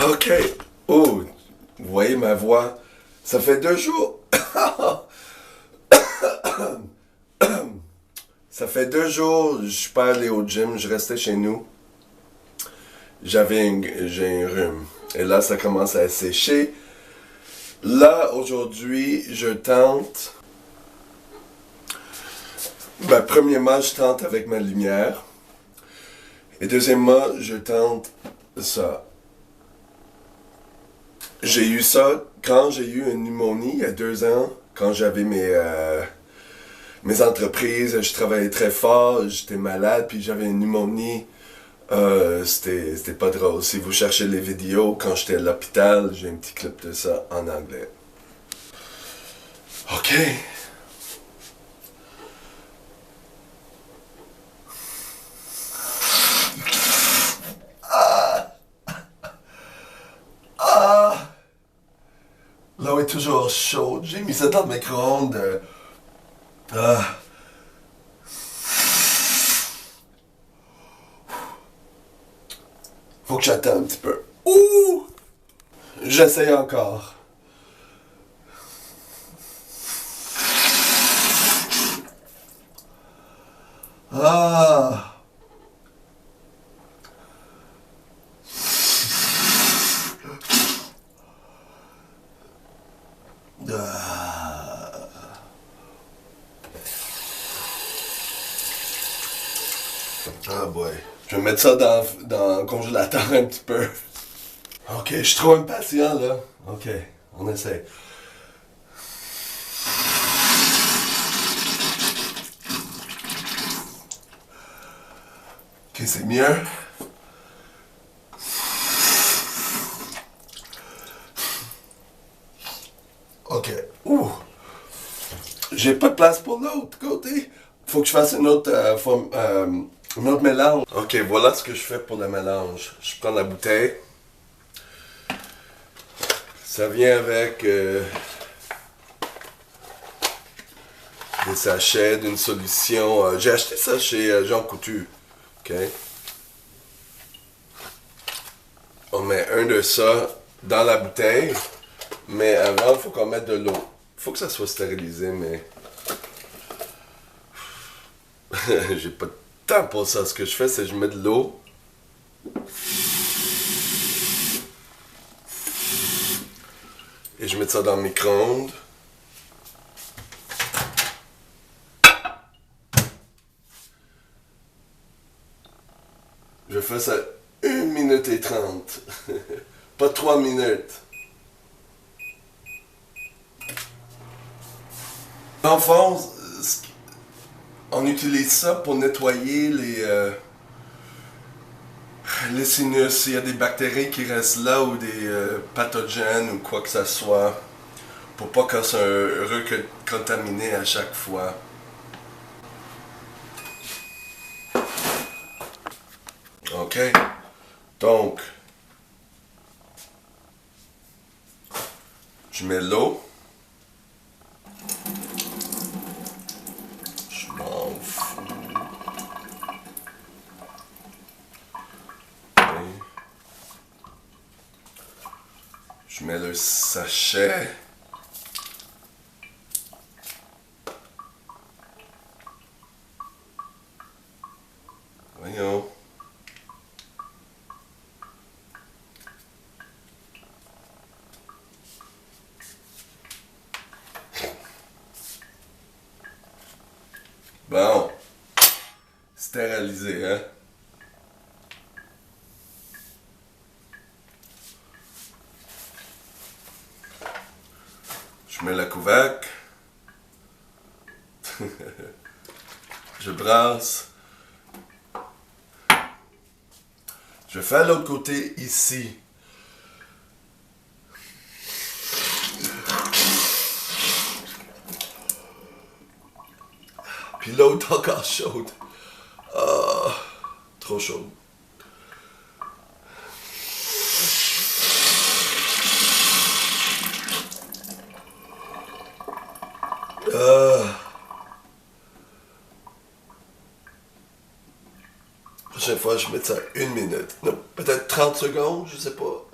Ok. Oh, vous voyez ma voix. Ça fait 2 jours. Ça fait 2 jours, je suis pas allé au gym, je restais chez nous. J'ai un rhume. Et là, ça commence à sécher. Là, aujourd'hui, je tente. Premièrement, je tente avec ma lumière. Et deuxièmement, je tente ça. J'ai eu ça quand j'ai eu une pneumonie il y a 2 ans, quand j'avais mes entreprises, je travaillais très fort, j'étais malade, puis j'avais une pneumonie. C'était pas drôle. Si vous cherchez les vidéos, quand j'étais à l'hôpital, j'ai un petit clip de ça en anglais. Ok. L'eau est toujours chaude. J'ai mis ça dans le micro-ondes. Ah. Faut que j'attende un petit peu. Ouh! J'essaye encore. Ah! Ah. Ah boy. Je vais mettre ça dans le congélateur un petit peu. Ok, je suis trop impatient là. Ok, on essaie. Ok, c'est mieux. Ok. Ouh. J'ai pas de place pour l'autre côté. Faut que je fasse un autre mélange. Ok, voilà ce que je fais pour le mélange. Je prends la bouteille. Ça vient avec des sachets d'une solution. J'ai acheté ça chez Jean Coutu. Ok. On met un de ça dans la bouteille. Mais avant, il faut qu'on mette de l'eau. Faut que ça soit stérilisé, mais j'ai pas de temps pour ça. Ce que je fais, c'est que je mets de l'eau. Et je mets ça dans le micro-ondes. Je fais ça 1 minute et 30. Pas 3 minutes. En fond, on utilise ça pour nettoyer les sinus. S'il y a des bactéries qui restent là ou des pathogènes ou quoi que ce soit. Pour pas que ça soit recontaminé à chaque fois. Ok. Donc, je mets l'eau. Je m'en fous. Ok. Je mets le sachet. Voyons. Bon. Stérilisé, hein? Je mets la couvercle. Je brasse. Je fais l'autre côté ici. Puis l'autre encore chaude. Ah, trop chaude. Ah. Prochaine fois, je mets ça 1 minute. Non, peut-être 30 secondes, je sais pas.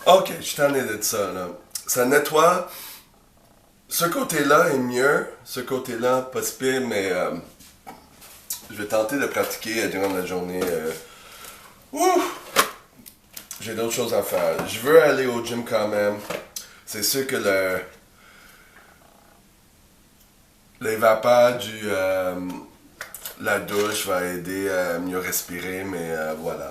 Ok, je t'en ai de ça, là. Ça nettoie. Ce côté-là est mieux. Ce côté-là, pas si pire, mais je vais tenter de pratiquer durant la journée. Ouh! J'ai d'autres choses à faire. Je veux aller au gym quand même. C'est sûr que les vapeurs la douche va aider à mieux respirer, mais voilà.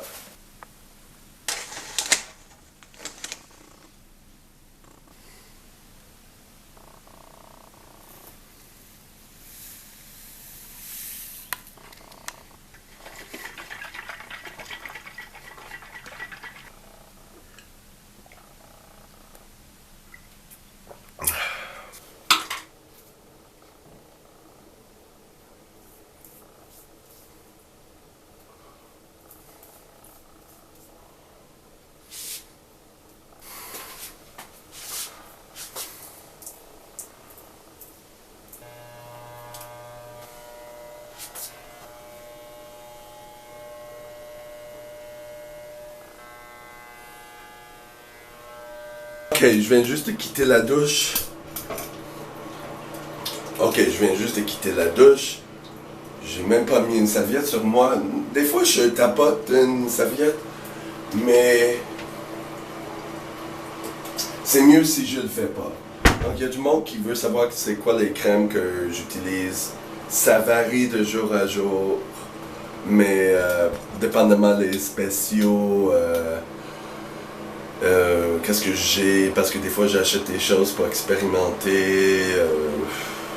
Ok, je viens juste de quitter la douche. Ok, je viens juste de quitter la douche. J'ai même pas mis une serviette sur moi. Des fois, je tapote une serviette, mais c'est mieux si je le fais pas. Donc, il y a du monde qui veut savoir c'est quoi les crèmes que j'utilise. Ça varie de jour à jour, mais dépendamment les spéciaux. Qu'est-ce que j'ai, parce que des fois j'achète des choses pour expérimenter,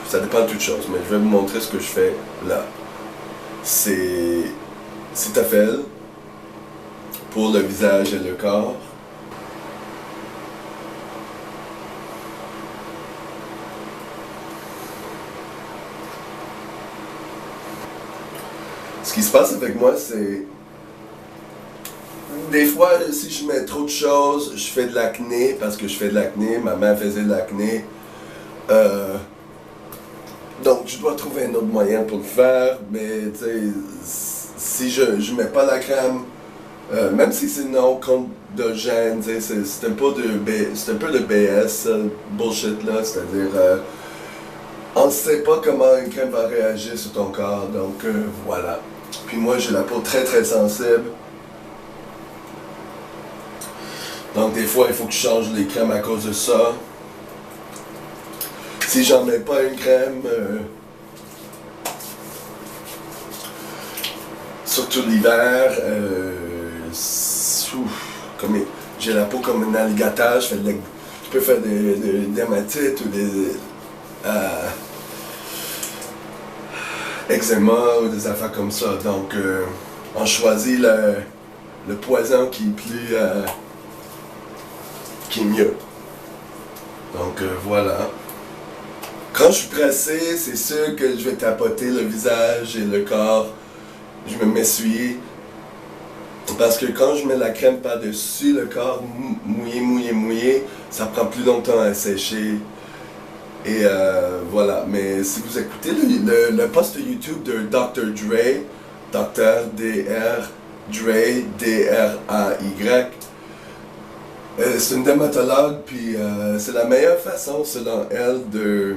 ça dépend de toutes choses, mais je vais vous montrer ce que je fais là. C'est Cetaphil pour le visage et le corps. Ce qui se passe avec moi, c'est des fois, si je mets trop de choses, je fais de l'acné parce que je fais de l'acné. Ma mère faisait de l'acné. Donc, je dois trouver un autre moyen pour le faire. Mais, tu sais, si je mets pas la crème, même si c'est non chondrogène, tu sais, c'est un peu de BS, ça, bullshit là. C'est-à-dire, on ne sait pas comment une crème va réagir sur ton corps. Donc, voilà. Puis moi, j'ai la peau très très sensible. Donc des fois, il faut que je change les crèmes à cause de ça. Si j'en mets pas une crème, surtout l'hiver, comme j'ai la peau comme un alligator, je peux faire des dermatites ou des eczéma ou des affaires comme ça. Donc on choisit le poison qui est plus... qui est mieux. Donc voilà. Quand je suis pressé, c'est sûr que je vais tapoter le visage et le corps. Je vais m'essuyer. Parce que quand je mets la crème par-dessus le corps, mouillé, ça prend plus longtemps à sécher. Et voilà. Mais si vous écoutez le post YouTube de Dr. Dre, Dr. D-R, Dre, D-R-A-Y, c'est une dermatologue, puis c'est la meilleure façon, selon elle, de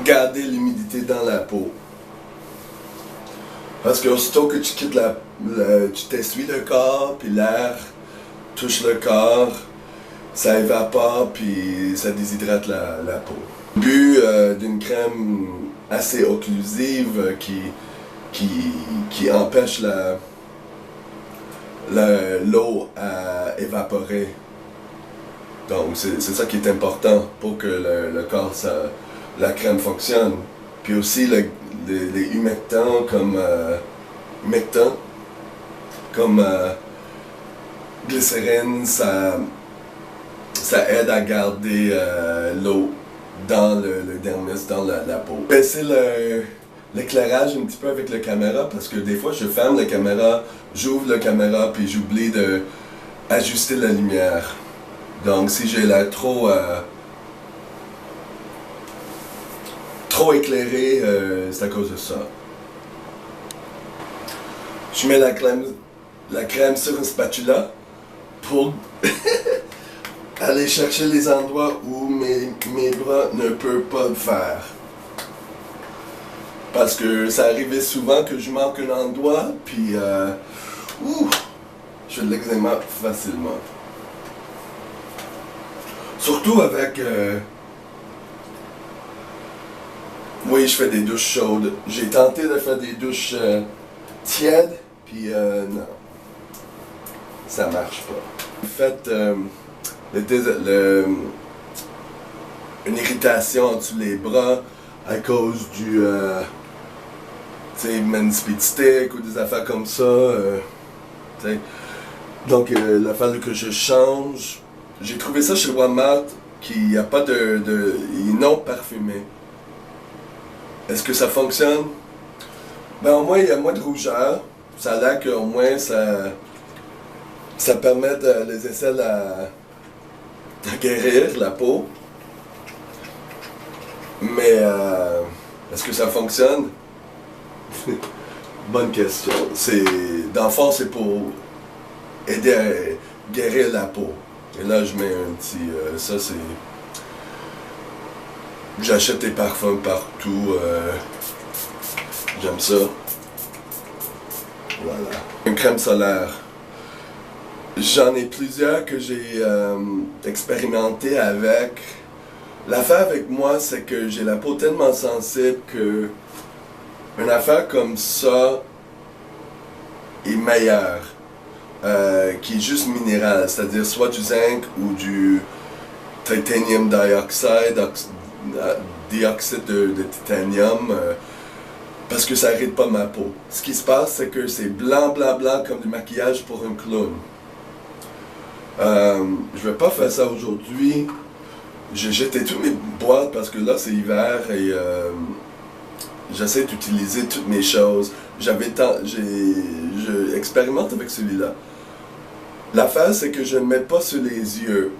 garder l'humidité dans la peau. Parce que aussitôt que tu quittes tu t'essuies le corps, puis l'air touche le corps, ça évapore, puis ça déshydrate la peau. Le but d'une crème assez occlusive qui empêche l'eau à évaporer. Donc c'est ça qui est important pour que le corps, la crème fonctionne. Puis aussi les humectants comme glycérine, ça ça aide à garder l'eau dans le dermis, dans la peau. Baisser l'éclairage un petit peu avec la caméra parce que des fois je ferme la caméra, j'ouvre la caméra puis j'oublie de ajuster la lumière. Donc si j'ai l'air trop éclairé, c'est à cause de ça. Je mets la crème sur une spatula pour aller chercher les endroits où mes bras ne peuvent pas le faire. Parce que ça arrivait souvent que je manque un endroit, puis je fais de l'eczéma facilement. Surtout avec... oui, je fais des douches chaudes. J'ai tenté de faire des douches tièdes, puis non. Ça marche pas. En fait, une irritation en dessous les bras à cause du Speed Stick ou des affaires comme ça. Donc, la fois que je change, j'ai trouvé ça chez Walmart qu'il n'y a pas il est non parfumé. Est-ce que ça fonctionne? Ben au moins il y a moins de rougeur. Ça a l'air qu'au moins ça permet les aisselles à guérir la peau. Mais est-ce que ça fonctionne? Bonne question. Dans le fond, c'est pour aider à guérir la peau. Et là, je mets un petit... ça, c'est... J'achète des parfums partout. J'aime ça. Voilà. Une crème solaire. J'en ai plusieurs que j'ai expérimenté avec. L'affaire avec moi, c'est que j'ai la peau tellement sensible que une affaire comme ça est meilleure, qui est juste minérale, c'est-à-dire soit du zinc ou du titanium dioxyde de titanium, parce que ça irrite pas ma peau. Ce qui se passe, c'est que c'est blanc, blanc, blanc comme du maquillage pour un clown. Je vais pas faire ça aujourd'hui. J'ai jeté toutes mes boîtes parce que là c'est hiver et j'essaie d'utiliser toutes mes choses. Je expérimente avec celui-là. L'affaire c'est que je ne mets pas sur les yeux.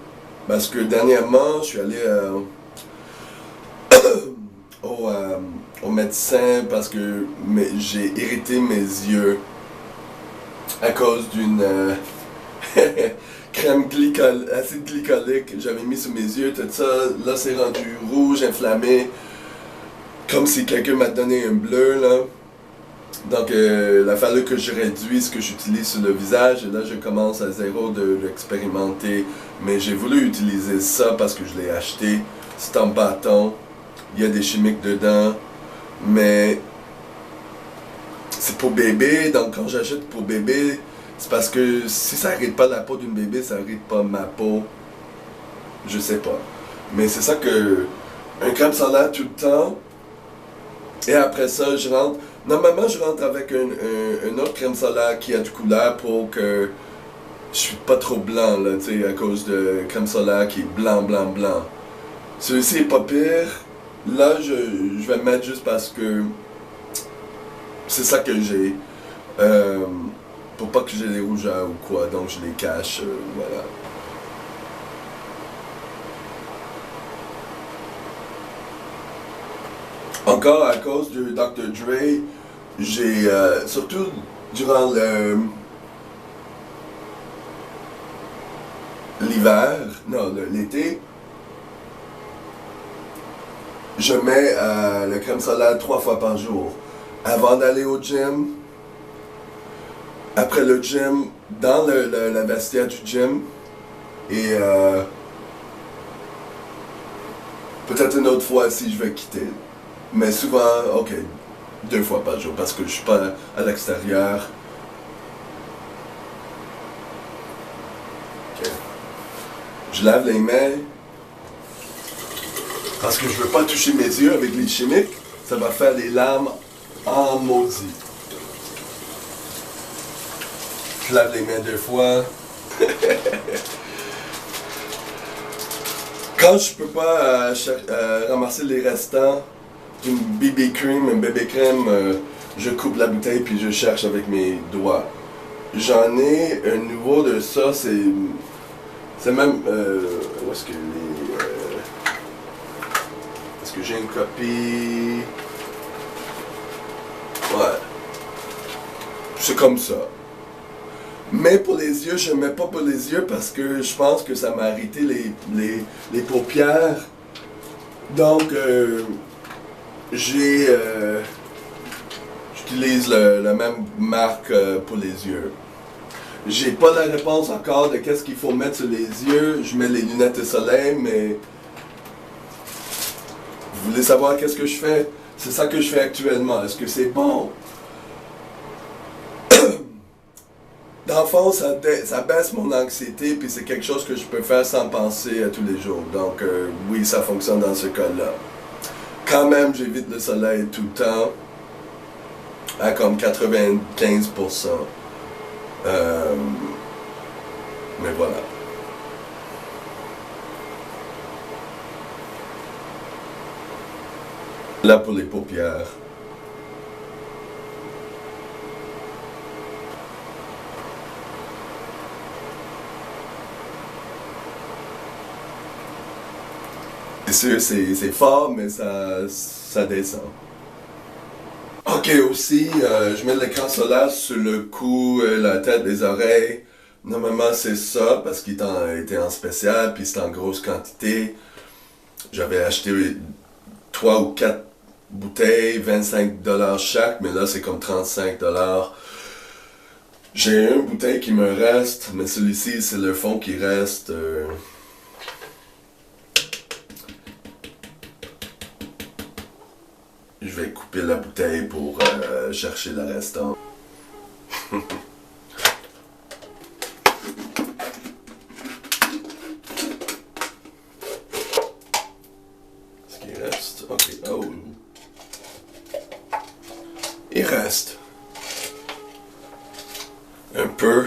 Parce que dernièrement, je suis allé au médecin parce que j'ai irrité mes yeux à cause d'une crème acide glycolique que j'avais mis sur mes yeux, tout ça. Là, c'est rendu rouge, inflammé, comme si quelqu'un m'a donné un bleu, là. Donc, il a fallu que je réduise ce que j'utilise sur le visage, et là, je commence à zéro de l'expérimenter. Mais j'ai voulu utiliser ça parce que je l'ai acheté. C'est en bâton, il y a des chimiques dedans, mais c'est pour bébé, donc quand j'achète pour bébé, c'est parce que si ça n'arrête pas la peau d'une bébé, ça n'arrête pas ma peau. Je sais pas. Mais c'est ça que... Un crème solaire tout le temps. Et après ça, je rentre... Normalement, je rentre avec un autre crème solaire qui a de couleur pour que je suis pas trop blanc, là, tu sais, à cause de crème solaire qui est blanc, blanc, blanc. Celui-ci est pas pire. Là, je vais le mettre juste parce que c'est ça que j'ai. Pour pas que j'ai des rougeurs ou quoi, donc je les cache, voilà. Encore à cause de Dr. Dre, j'ai, surtout durant l'été, je mets le crème solaire 3 fois par jour. Avant d'aller au gym, après le gym, dans la vestiaire du gym, et peut-être une autre fois si je vais quitter. Mais souvent, ok, 2 fois par jour parce que je suis pas à l'extérieur. Okay. Je lave les mains parce que je veux pas toucher mes yeux avec les chimiques. Ça va faire des larmes en maudit. Je lave les mains 2 fois. Quand je peux pas ramasser les restants d'une BB cream, un bébé crème, je coupe la bouteille puis je cherche avec mes doigts. J'en ai un nouveau de ça, c'est même où est-ce que est-ce que j'ai une copie? Ouais, c'est comme ça. Mais pour les yeux, je ne mets pas pour les yeux parce que je pense que ça m'a irrité les paupières. Donc, j'utilise la même marque pour les yeux. J'ai pas la réponse encore de qu'est-ce qu'il faut mettre sur les yeux. Je mets les lunettes de soleil, mais vous voulez savoir qu'est-ce que je fais? C'est ça que je fais actuellement. Est-ce que c'est bon? Dans le fond, ça baisse mon anxiété, puis c'est quelque chose que je peux faire sans penser à tous les jours. Donc, oui, ça fonctionne dans ce cas-là. Quand même, j'évite le soleil tout le temps, à comme 95%. Mais voilà. Là pour les paupières. C'est sûr, c'est fort, mais ça descend. Ok, aussi, je mets l'écran solaire sur le cou, la tête, les oreilles. Normalement, c'est ça, parce qu'il était en spécial, puis c'est en grosse quantité. J'avais acheté 3 ou 4 bouteilles, 25$ chaque, mais là, c'est comme 35$. J'ai une bouteille qui me reste, mais celui-ci, c'est le fond qui reste. Je vais couper la bouteille pour chercher le restant. Ce qui reste, ok, oh. Il reste un peu.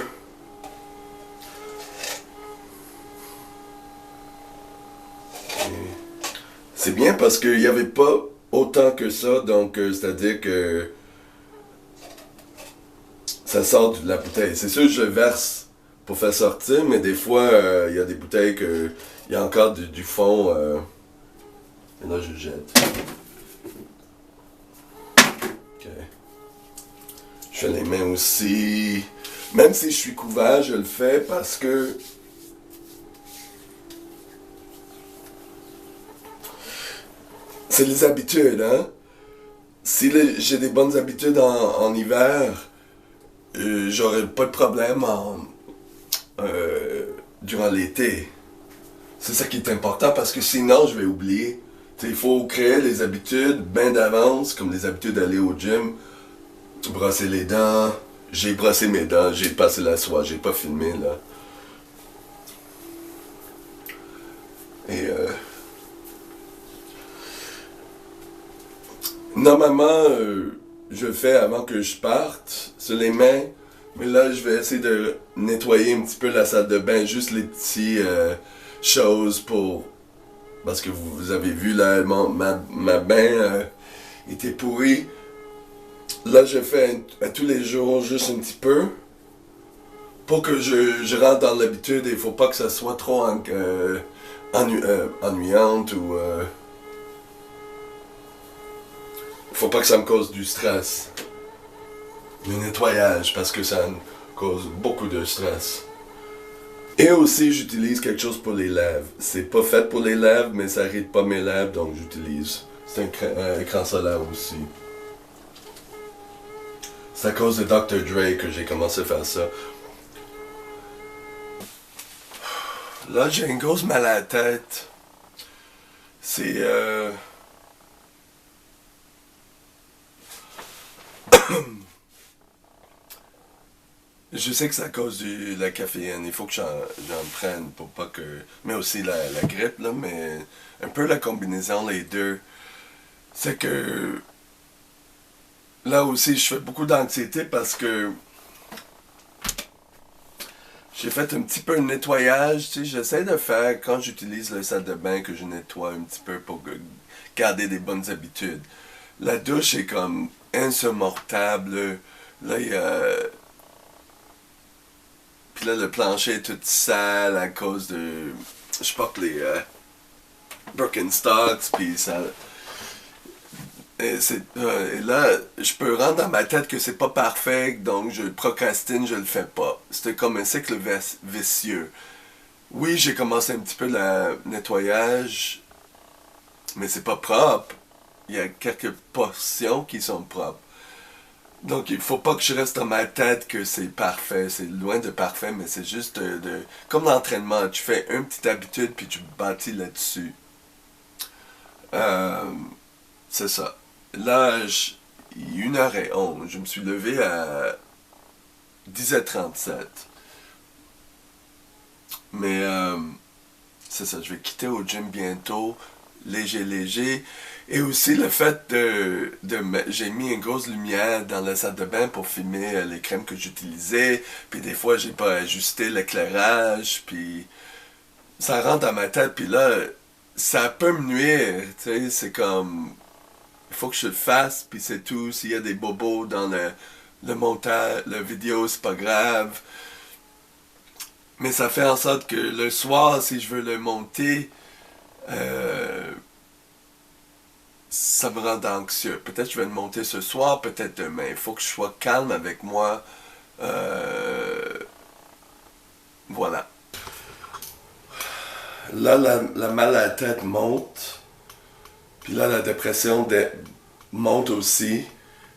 C'est bien parce qu'il n'y avait pas autant que ça, donc c'est-à-dire que ça sort de la bouteille. C'est sûr que je verse pour faire sortir, mais des fois, il y a des bouteilles que il y a encore du fond. Et là, je jette. Ok. Je fais les mains aussi. Même si je suis couvert, je le fais parce que c'est les habitudes, hein? Si j'ai des bonnes habitudes en hiver, j'aurais pas de problème durant l'été. C'est ça qui est important parce que sinon je vais oublier. T'sais, il faut créer les habitudes bien d'avance, comme les habitudes d'aller au gym, brosser les dents. J'ai brossé mes dents, j'ai passé la soie, j'ai pas filmé là. Et normalement, je le fais avant que je parte sur les mains. Mais là, je vais essayer de nettoyer un petit peu la salle de bain, juste les petits choses pour... Parce que vous avez vu, là, ma bain était pourrie. Là, je fais à tous les jours juste un petit peu. Pour que je rentre dans l'habitude et il faut pas que ça soit trop ennuyante ou... faut pas que ça me cause du stress. Le nettoyage, parce que ça me cause beaucoup de stress. Et aussi, j'utilise quelque chose pour les lèvres. C'est pas fait pour les lèvres, mais ça irrite pas mes lèvres, donc j'utilise. C'est un écran solaire aussi. C'est à cause de Dr. Dre que j'ai commencé à faire ça. Là, j'ai une grosse mal à la tête. C'est... Je sais que c'est à cause de la caféine. Il faut que j'en prenne pour pas que... Mais aussi la grippe, là, mais un peu la combinaison, les deux. C'est que... Là aussi, je fais beaucoup d'anxiété parce que... J'ai fait un petit peu de nettoyage, tu sais, j'essaie de faire quand j'utilise le salle de bain que je nettoie un petit peu pour garder des bonnes habitudes. La douche est comme insurmontable. Là, il y a... Puis là, le plancher est tout sale à cause de... Je porte les Birkenstocks, puis ça... Et là, je peux rendre dans ma tête que c'est pas parfait, donc je procrastine, je le fais pas. C'était comme un cycle vicieux. Oui, j'ai commencé un petit peu le nettoyage, mais c'est pas propre. Il y a quelques portions qui sont propres. Donc il faut pas que je reste dans ma tête que c'est parfait. C'est loin de parfait, mais c'est juste comme l'entraînement. Tu fais une petite habitude puis tu bâtis là-dessus. Euh, c'est ça. Là, il est 1h11. Je me suis levé à 10h37. Mais c'est ça, je vais quitter au gym bientôt, léger. Et aussi le fait j'ai mis une grosse lumière dans la salle de bain pour filmer les crèmes que j'utilisais. Puis des fois, j'ai pas ajusté l'éclairage. Puis ça rentre dans ma tête. Puis là, ça peut me nuire. Tu sais, c'est comme, il faut que je le fasse. Puis c'est tout. S'il y a des bobos dans le montage, la vidéo, c'est pas grave. Mais ça fait en sorte que le soir, si je veux le monter, euh, ça me rend anxieux. Peut-être que je vais le monter ce soir, peut-être demain. Il faut que je sois calme avec moi. Euh, voilà. Là, la mal à la tête monte. Puis là, la dépression monte aussi.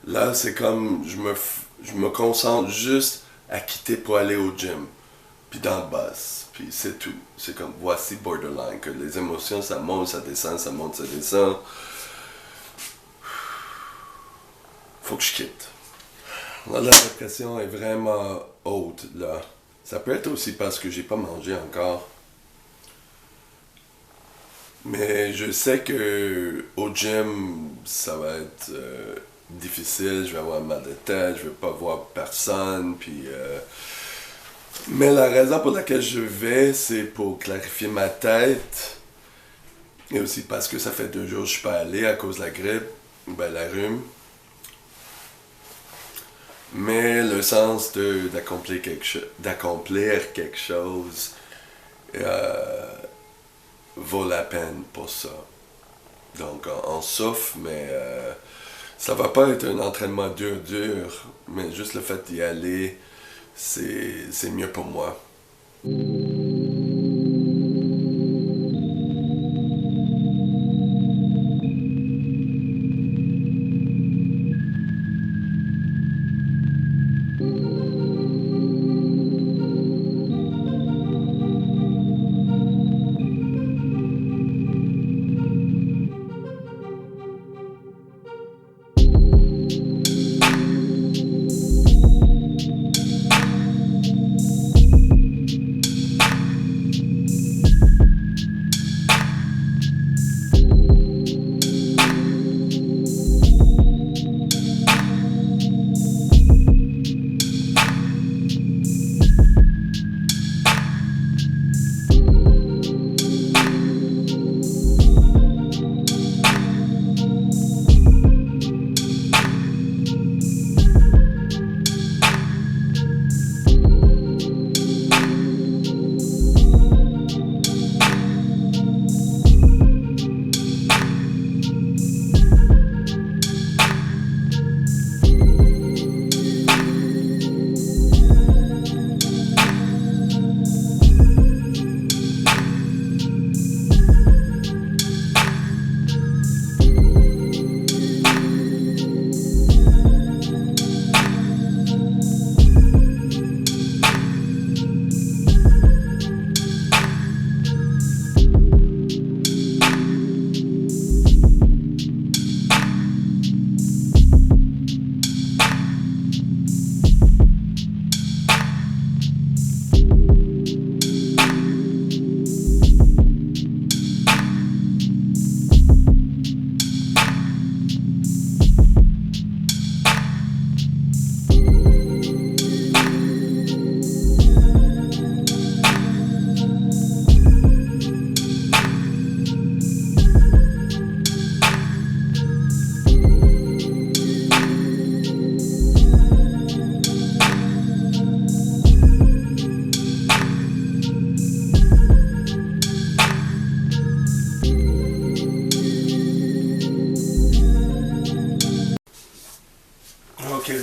Là, c'est comme je me concentre juste à quitter pour aller au gym. Puis dans le buzz. Puis c'est tout. C'est comme, voici borderline. Que les émotions, ça monte, ça descend, ça monte, ça descend. Faut que je quitte. Là, la dépression est vraiment haute, là. Ça peut être aussi parce que j'ai pas mangé encore. Mais je sais que au gym, ça va être difficile. Je vais avoir mal de tête, je vais pas voir personne. Puis... Mais la raison pour laquelle je vais, c'est pour clarifier ma tête. Et aussi parce que ça fait 2 jours que je suis pas allé à cause de la grippe, ben la rhume. Mais le sens d'accomplir quelque chose vaut la peine pour ça. Donc on souffre, mais ça va pas être un entraînement dur, mais juste le fait d'y aller, c'est mieux pour moi.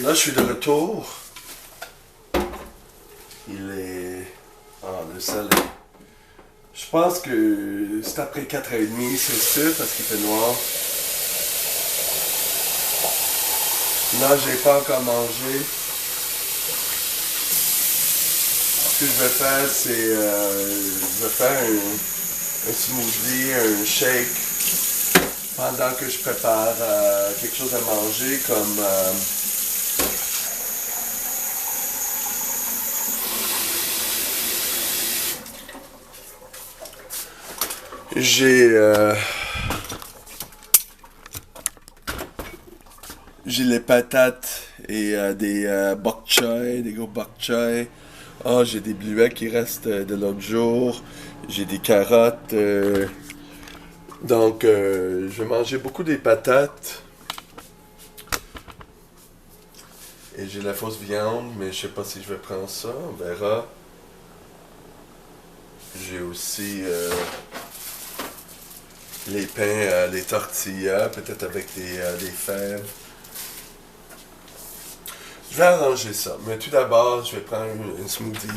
Là, je suis de retour. Il est... Ah, le soleil. Je pense que c'est après 4h30, c'est sûr, parce qu'il fait noir. Là, j'ai pas encore mangé. Ce que je vais faire, c'est... je vais faire un smoothie, un shake, pendant que je prépare quelque chose à manger, comme... J'ai les patates et des bok choy, des gros bok choy. Ah, j'ai des bleuets qui restent de l'autre jour. J'ai des carottes. Donc, je vais manger beaucoup des patates. Et j'ai la fausse viande, mais je sais pas si je vais prendre ça. On verra. J'ai aussi les pains, les tortillas, peut-être avec des fèves. Je vais arranger ça, mais tout d'abord, je vais prendre une smoothie.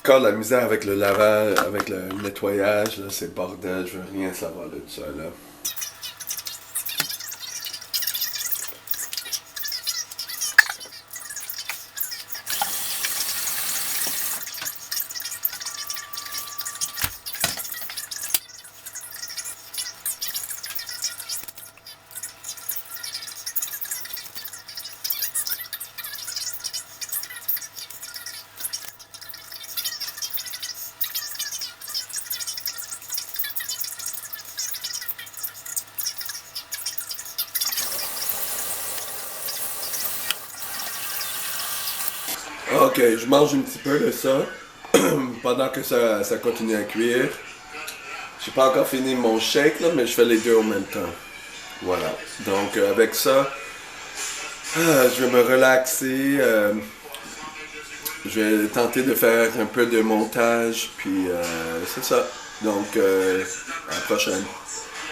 Encore la misère avec le lavage, avec le nettoyage, là, c'est bordel, je veux rien savoir de ça, là. Ok, je mange un petit peu de ça pendant que ça continue à cuire. J'ai pas encore fini mon shake là, mais je fais les deux en même temps. Voilà. Donc avec ça, je vais me relaxer. Je vais tenter de faire un peu de montage, puis c'est ça. Donc à la prochaine.